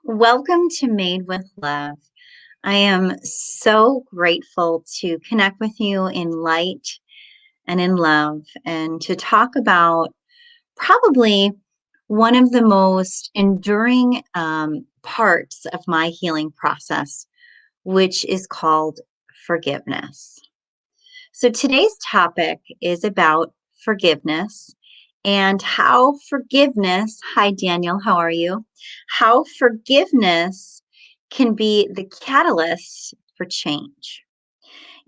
Welcome to Made with Love. I am so grateful to connect with you in light and in love and to talk about probably one of the most enduring parts of my healing process, which is called forgiveness. So today's topic is about forgiveness and how forgiveness, hi Daniel, how are you? How forgiveness can be the catalyst for change.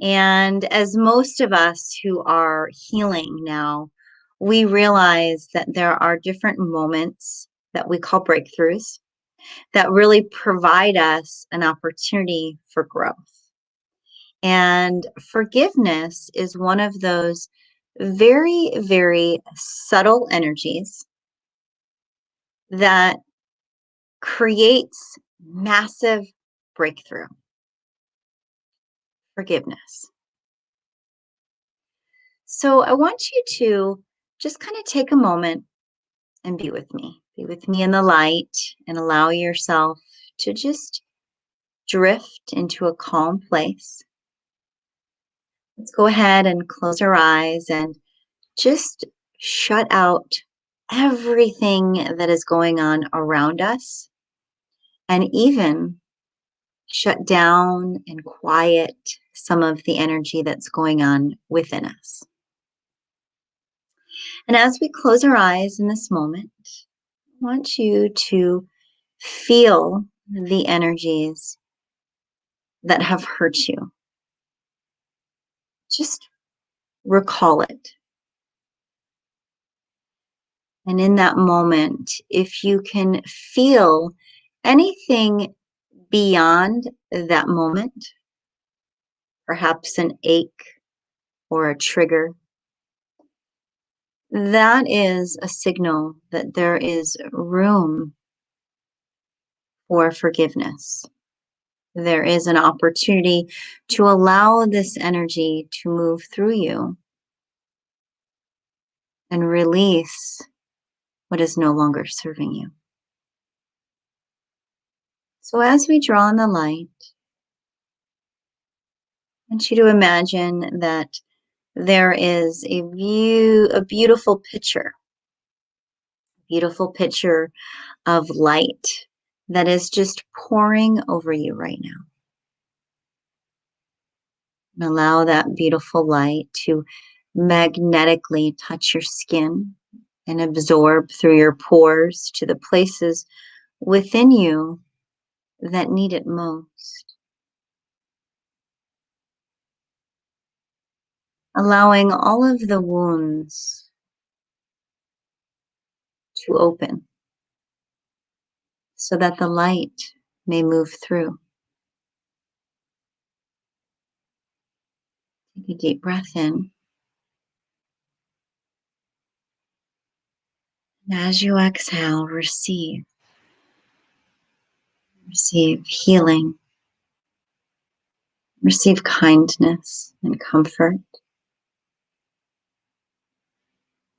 And as most of us who are healing now, we realize that there are different moments that we call breakthroughs that really provide us an opportunity for growth. And forgiveness is one of those very, very subtle energies that creates massive breakthrough. Forgiveness. So I want you to just kind of take a moment and be with me. Be with me in the light and allow yourself to just drift into a calm place. Let's go ahead and close our eyes and just shut out everything that is going on around us and even shut down and quiet some of the energy that's going on within us. And as we close our eyes in this moment, I want you to feel the energies that have hurt you. Just recall it. And in that moment, if you can feel anything beyond that moment, perhaps an ache or a trigger, that is a signal that there is room for forgiveness. There is an opportunity to allow this energy to move through you and release what is no longer serving you. So as we draw on the light, I want you to imagine that there is a beautiful picture of light that is just pouring over you right now. And allow that beautiful light to magnetically touch your skin and absorb through your pores to the places within you that need it most. Allowing all of the wounds to open so that the light may move through. Take a deep breath in. And as you exhale, receive healing, receive kindness and comfort,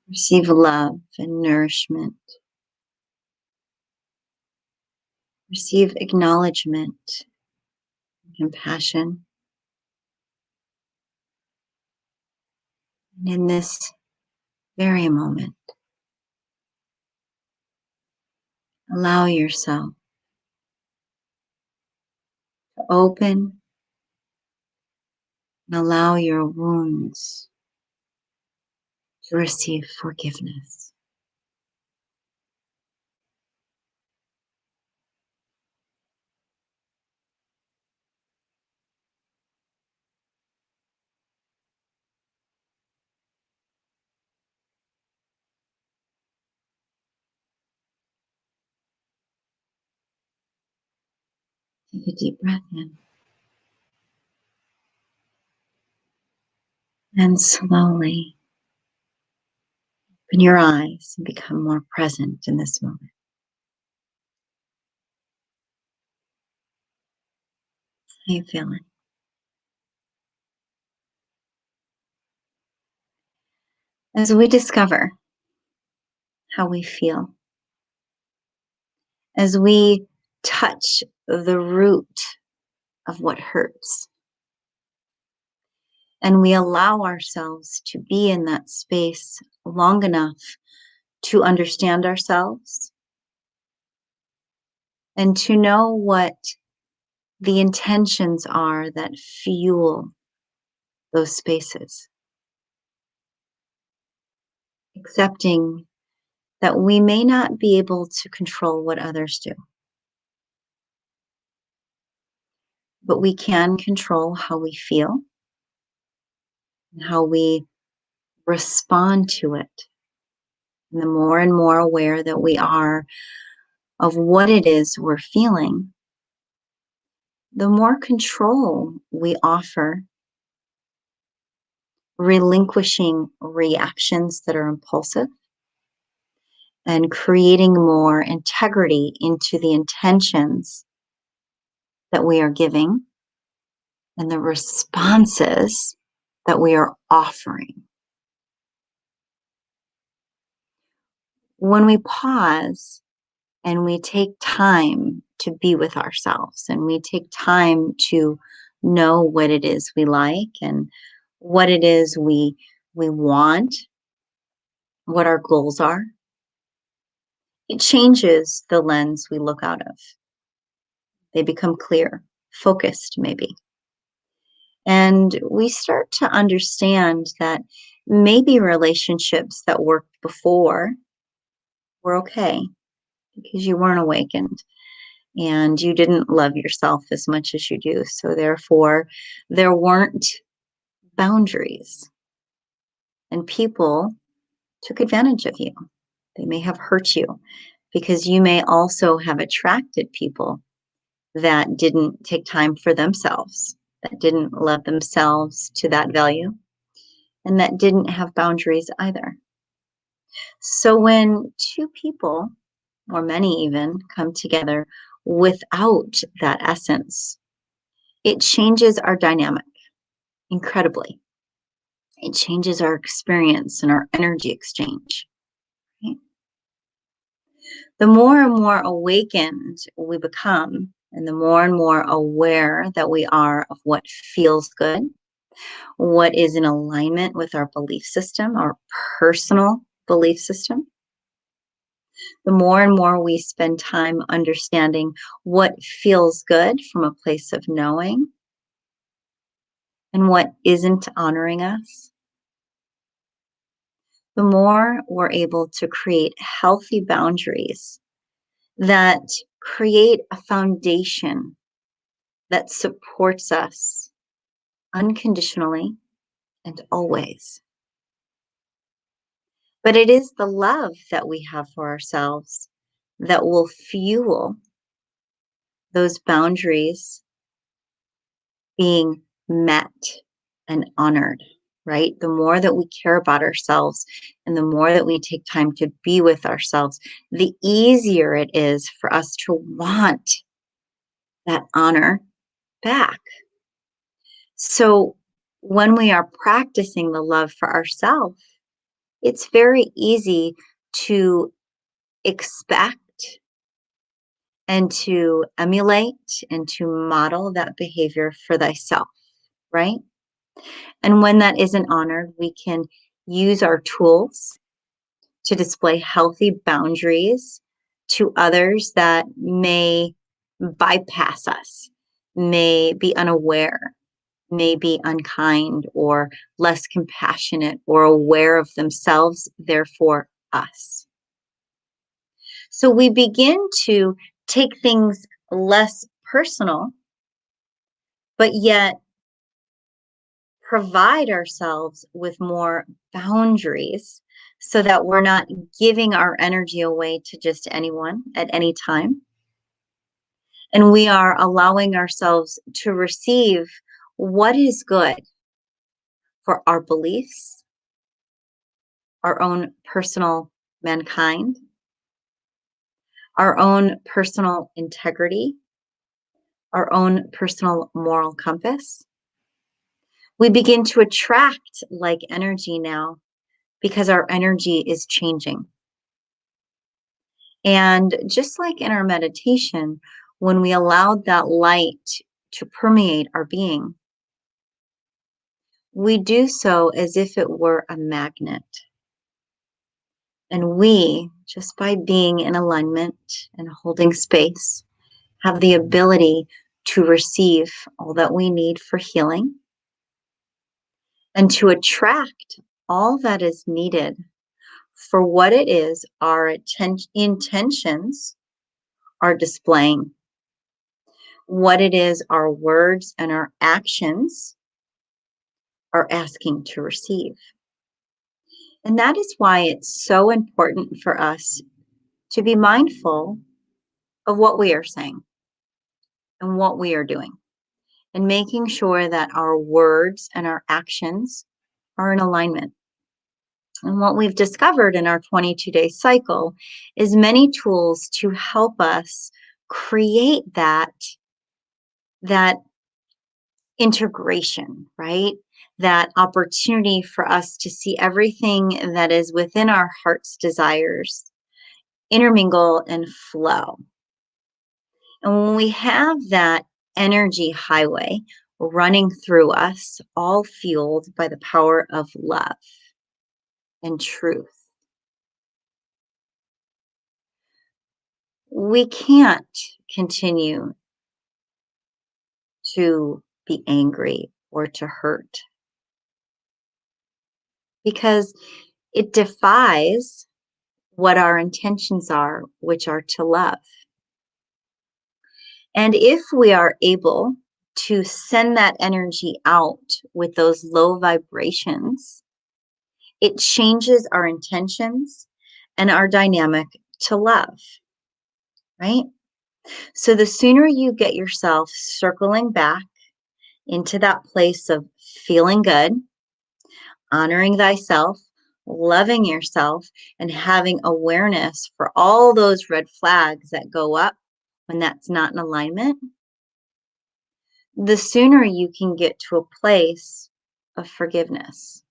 receive love and nourishment, receive acknowledgement and compassion. And in this very moment, allow yourself to open and allow your wounds to receive forgiveness. Take a deep breath in. And slowly open your eyes and become more present in this moment. How are you feeling? As we discover how we feel, as we touch the root of what hurts. And we allow ourselves to be in that space long enough to understand ourselves and to know what the intentions are that fuel those spaces. Accepting that we may not be able to control what others do, but we can control how we feel and how we respond to it. And the more and more aware that we are of what it is we're feeling, the more control we offer, relinquishing reactions that are impulsive and creating more integrity into the intentions that we are giving and the responses that we are offering. When we pause and we take time to be with ourselves and we take time to know what it is we like and what it is we want, what our goals are, it changes the lens we look out of. They become clear, focused maybe. And we start to understand that maybe relationships that worked before were okay because you weren't awakened and you didn't love yourself as much as you do. So therefore, there weren't boundaries and people took advantage of you. They may have hurt you because you may also have attracted people that didn't take time for themselves, that didn't love themselves to that value, and that didn't have boundaries either. So when two people, or many even, come together without that essence, it changes our dynamic incredibly. It changes our experience and our energy exchange. Right? The more and more awakened we become, and the more and more aware that we are of what feels good, what is in alignment with our belief system, our personal belief system, the more and more we spend time understanding what feels good from a place of knowing and what isn't honoring us, the more we're able to create healthy boundaries that create a foundation that supports us unconditionally and always. But it is the love that we have for ourselves that will fuel those boundaries being met and honored, right? The more that we care about ourselves and the more that we take time to be with ourselves, the easier it is for us to want that honor back. So when we are practicing the love for ourselves, it's very easy to expect and to emulate and to model that behavior for thyself, right? And when that isn't honored, we can use our tools to display healthy boundaries to others that may bypass us, may be unaware, may be unkind or less compassionate or aware of themselves, therefore us. So we begin to take things less personal, but yet provide ourselves with more boundaries so that we're not giving our energy away to just anyone at any time. And we are allowing ourselves to receive what is good for our beliefs, our own personal mankind, our own personal integrity, our own personal moral compass. We begin to attract like energy now because our energy is changing. And just like in our meditation, when we allowed that light to permeate our being, we do so as if it were a magnet. And we, just by being in alignment and holding space, have the ability to receive all that we need for healing and to attract all that is needed for what it is our intentions are displaying, what it is our words and our actions are asking to receive. And that is why it's so important for us to be mindful of what we are saying and what we are doing, and making sure that our words and our actions are in alignment. And what we've discovered in our 22-day cycle is many tools to help us create that integration, right? That opportunity for us to see everything that is within our heart's desires intermingle and flow. And when we have that energy highway running through us, all fueled by the power of love and truth, we can't continue to be angry or to hurt because it defies what our intentions are, which are to love. And if we are able to send that energy out with those low vibrations, it changes our intentions and our dynamic to love, right? So the sooner you get yourself circling back into that place of feeling good, honoring thyself, loving yourself, and having awareness for all those red flags that go up when that's not in alignment, the sooner you can get to a place of forgiveness.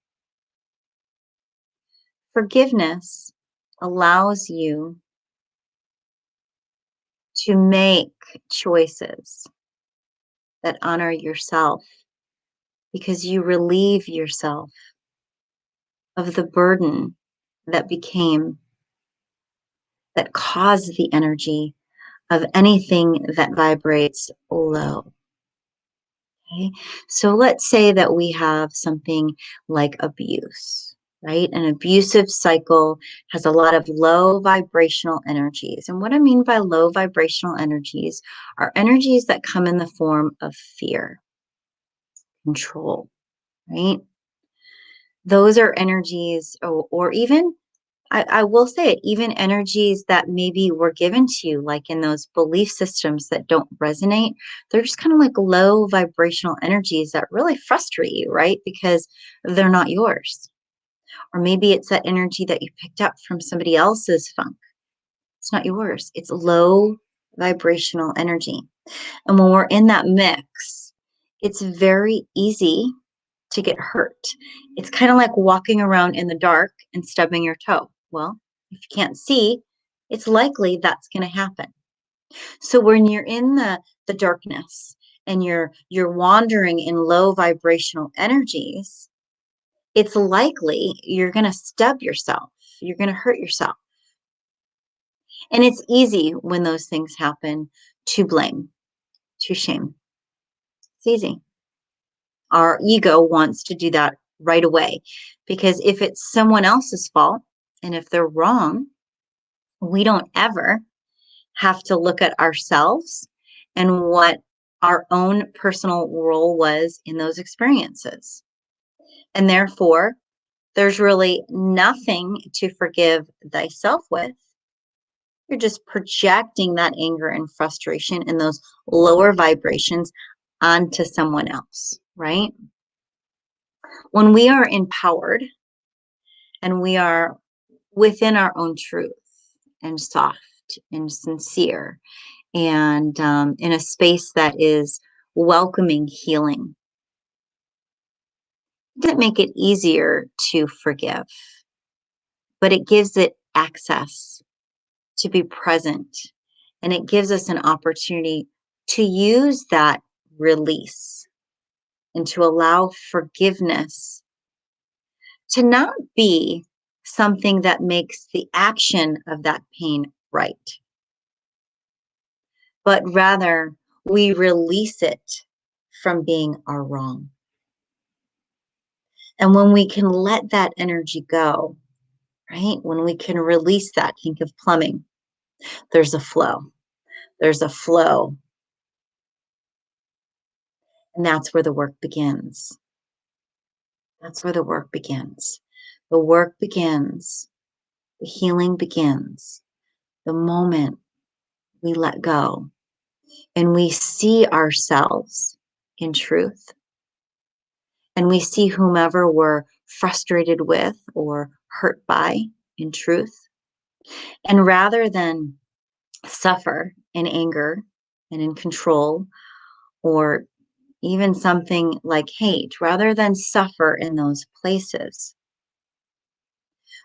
Forgiveness allows you to make choices that honor yourself because you relieve yourself of the burden that caused the energy of anything that vibrates low. Okay? So let's say that we have something like abuse, right? An abusive cycle has a lot of low vibrational energies. And what I mean by low vibrational energies are energies that come in the form of fear, control, right? Those are energies, or even I will say it, even energies that maybe were given to you, like in those belief systems that don't resonate, they're just kind of like low vibrational energies that really frustrate you, right? Because they're not yours. Or maybe it's that energy that you picked up from somebody else's funk. It's not yours. It's low vibrational energy. And when we're in that mix, it's very easy to get hurt. It's kind of like walking around in the dark and stubbing your toe. Well, if you can't see, it's likely that's going to happen. So when you're in the darkness and you're wandering in low vibrational energies, it's likely you're going to stub yourself. You're going to hurt yourself. And it's easy when those things happen to blame, to shame. It's easy. Our ego wants to do that right away because if it's someone else's fault and if they're wrong, we don't ever have to look at ourselves and what our own personal role was in those experiences. And therefore, there's really nothing to forgive thyself with. You're just projecting that anger and frustration and those lower vibrations onto someone else, right? When we are empowered and we are within our own truth and soft and sincere and in a space that is welcoming healing, it doesn't make it easier to forgive, but it gives it access to be present And it gives us an opportunity to use that release and to allow forgiveness to not be something that makes the action of that pain right, but rather we release it from being our wrong. And when we can let that energy go, right? When we can release that, think of plumbing, there's a flow. There's a flow. And that's where the work begins. That's where the work begins. The work begins. The healing begins the moment we let go and we see ourselves in truth, and we see whomever we're frustrated with or hurt by in truth. And rather than suffer in anger and in control, or even something like hate, rather than suffer in those places,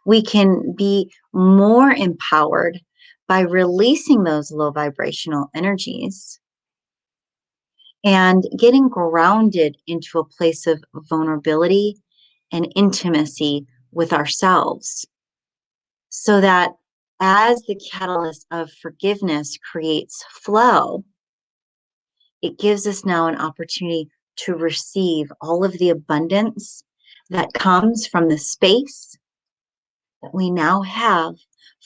we can be more empowered by releasing those low vibrational energies and getting grounded into a place of vulnerability and intimacy with ourselves, so that as the catalyst of forgiveness creates flow, it gives us now an opportunity to receive all of the abundance that comes from the space that we now have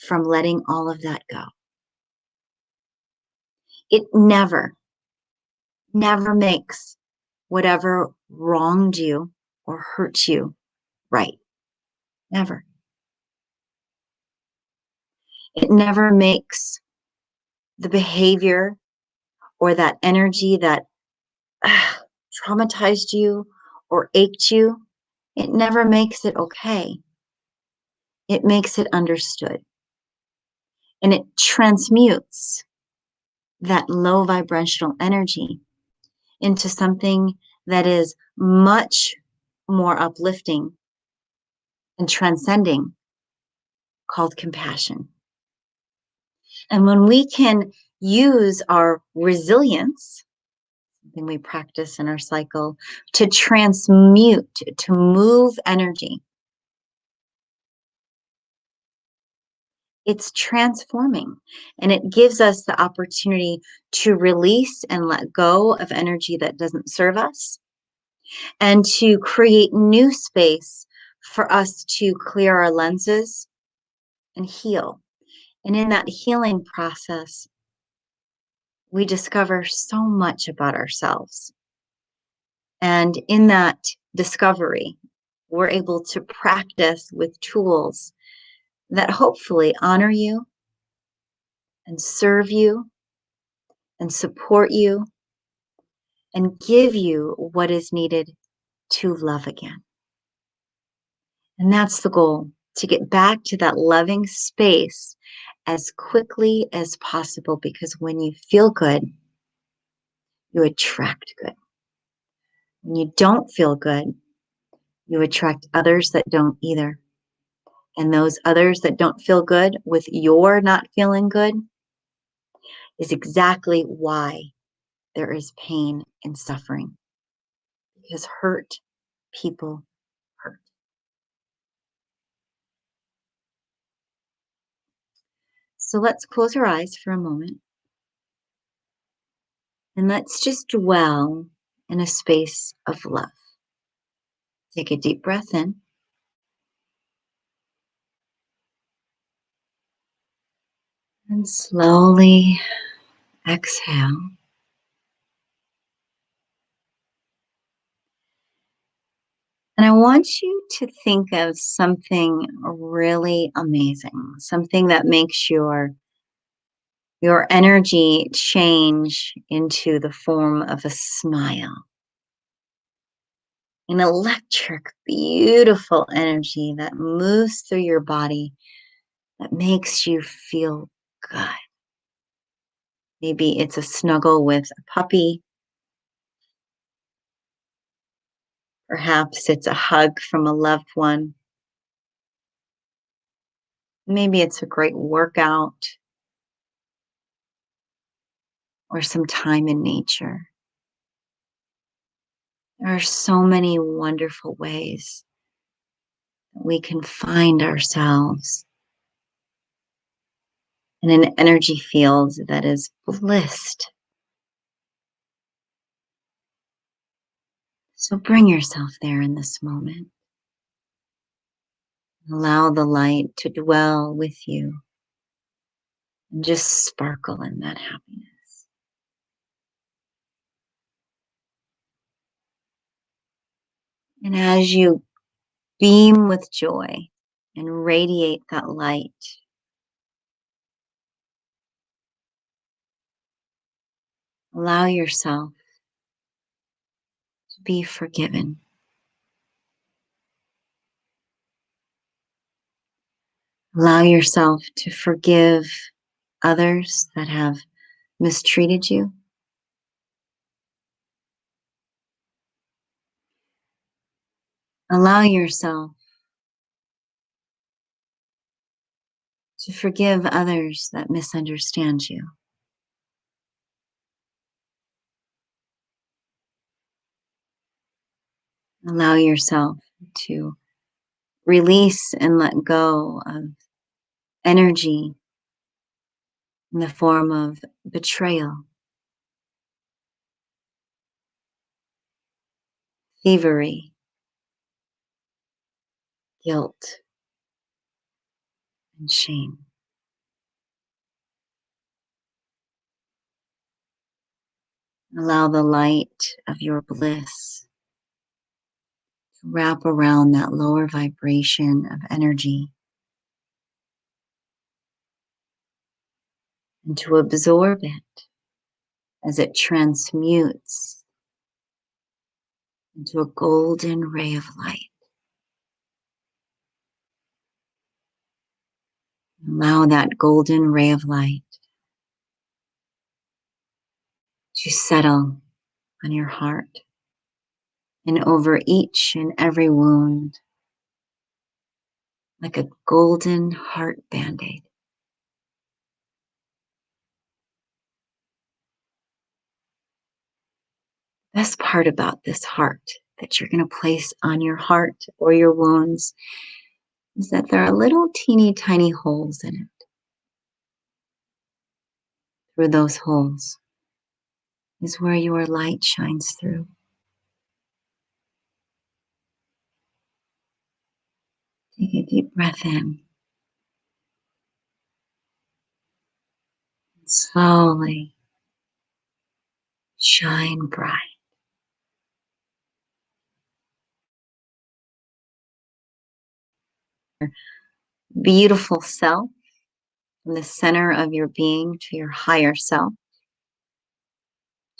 from letting all of that go. It never makes whatever wronged you or hurt you right. Never. It never makes the behavior or that energy that traumatized you or ached you, it never makes it okay. It makes it understood. And it transmutes that low vibrational energy into something that is much more uplifting and transcending, called compassion. And when we can use our resilience, something we practice in our cycle, to transmute, to move energy, it's transforming, and it gives us the opportunity to release and let go of energy that doesn't serve us, and to create new space for us to clear our lenses and heal. And in that healing process, we discover so much about ourselves. And in that discovery, we're able to practice with tools that hopefully honor you and serve you and support you and give you what is needed to love again. And that's the goal, to get back to that loving space as quickly as possible, because when you feel good, you attract good. When you don't feel good, you attract others that don't either. And those others that don't feel good with your not feeling good is exactly why there is pain and suffering. Because hurt people hurt. So let's close our eyes for a moment and let's just dwell in a space of love. Take a deep breath in. And slowly exhale. And I want you to think of something really amazing, something that makes your energy change into the form of a smile. An electric, beautiful energy that moves through your body, that makes you feel good. Maybe it's a snuggle with a puppy. Perhaps it's a hug from a loved one. Maybe it's a great workout. or some time in nature. There are so many wonderful ways that we can find ourselves in an energy field that is blissed. So bring yourself there in this moment. Allow the light to dwell with you and just sparkle in that happiness. And as you beam with joy and radiate that light, allow yourself to be forgiven. Allow yourself to forgive others that have mistreated you. Allow yourself to forgive others that misunderstand you. Allow yourself to release and let go of energy in the form of betrayal, thievery, guilt, and shame. Allow the light of your bliss to wrap around that lower vibration of energy and to absorb it as it transmutes into a golden ray of light. Allow that golden ray of light to settle on your heart and over each and every wound like a golden heart band-aid. Best part about this heart that you're going to place on your heart or your wounds is that there are little teeny tiny holes in it. Through those holes is where your light shines through. Take a deep breath in. And slowly shine bright. Beautiful self from the center of your being to your higher self,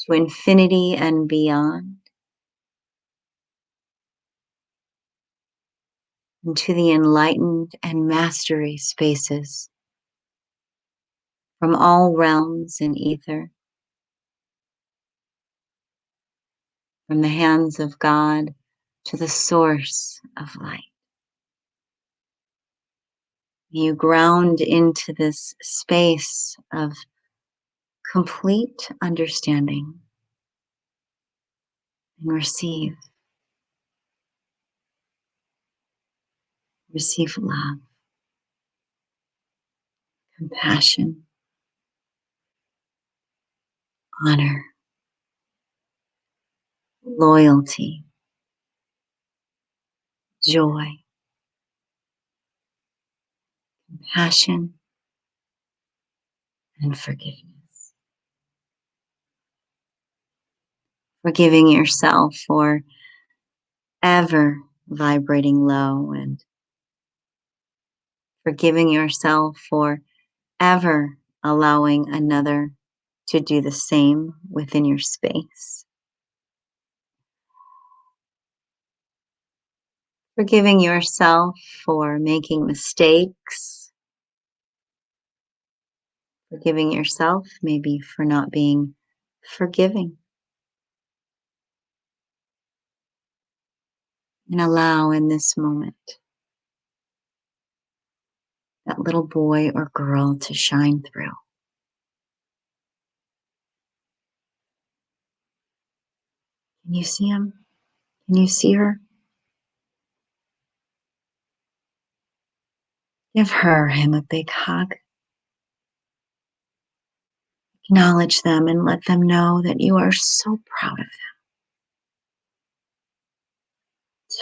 to infinity and beyond, into the enlightened and mastery spaces from all realms in ether, from the hands of God to the source of light. You ground into this space of complete understanding and receive. Receive love, compassion, honor, loyalty, joy, compassion, and forgiveness. Forgiving yourself for ever vibrating low, and forgiving yourself for ever allowing another to do the same within your space. Forgiving yourself for making mistakes. Forgiving yourself maybe for not being forgiving. And allow in this moment that little boy or girl to shine through. Can you see him? Can you see her? Give her or him a big hug. Acknowledge them and let them know that you are so proud of them.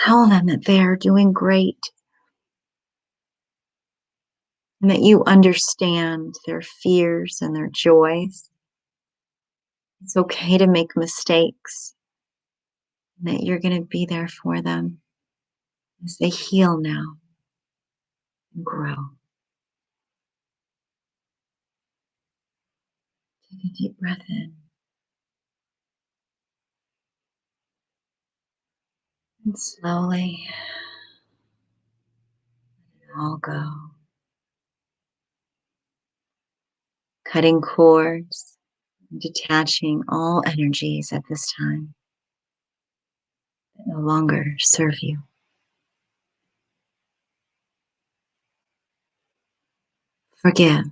Tell them that they are doing great and that you understand their fears and their joys. It's okay to make mistakes and that you're going to be there for them as they heal now and grow. Take a deep breath in and slowly let it all go. Cutting cords, detaching all energies at this time that no longer serve you. Forgive,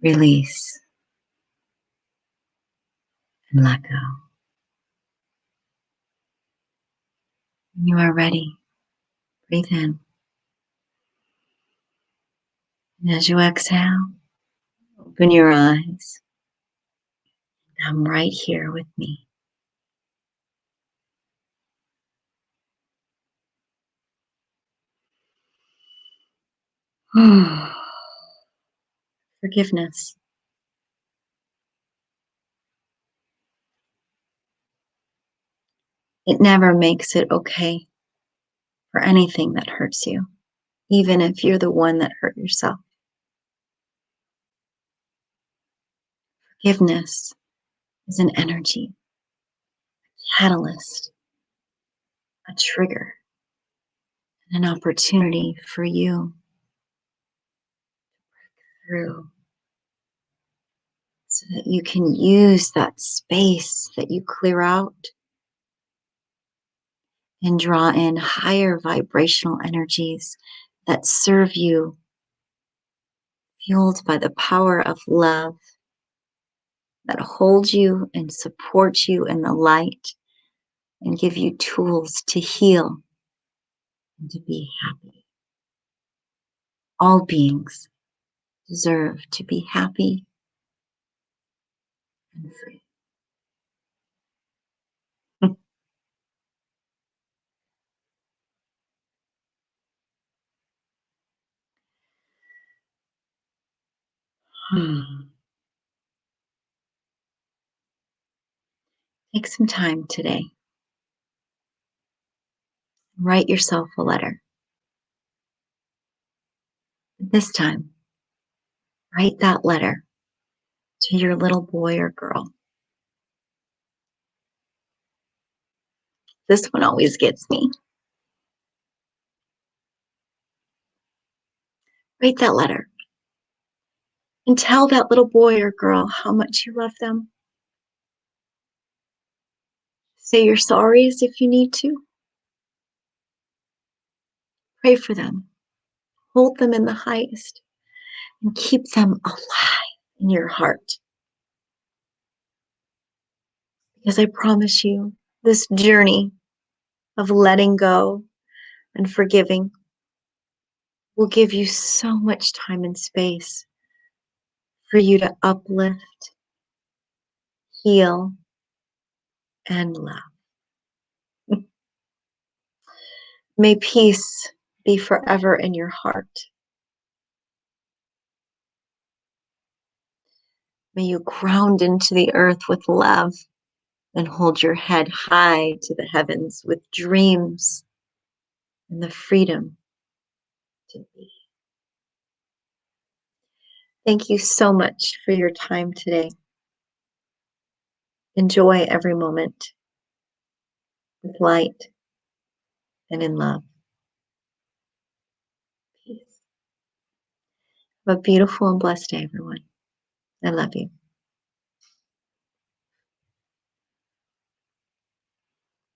release, and let go. When you are ready, breathe in. And as you exhale, open your eyes. Come right here with me. Forgiveness. It never makes it okay for anything that hurts you, even if you're the one that hurt yourself. Forgiveness is an energy, a catalyst, a trigger, and an opportunity for you through so that you can use that space that you clear out and draw in higher vibrational energies that serve you, fueled by the power of love that hold you and support you in the light and give you tools to heal and to be happy. All beings deserve to be happy and free. Take some time today. Write yourself a letter. This time, write that letter to your little boy or girl. This one always gets me. Write that letter and tell that little boy or girl how much you love them. Say your sorries if you need to. Pray for them. Hold them in the highest and keep them alive in your heart. Because I promise you, this journey of letting go and forgiving will give you so much time and space for you to uplift, heal, and love. May peace be forever in your heart. May you ground into the earth with love and hold your head high to the heavens with dreams and the freedom to be. Thank you so much for your time today. Enjoy every moment with light and in love. Peace. Have a beautiful and blessed day, everyone. I love you.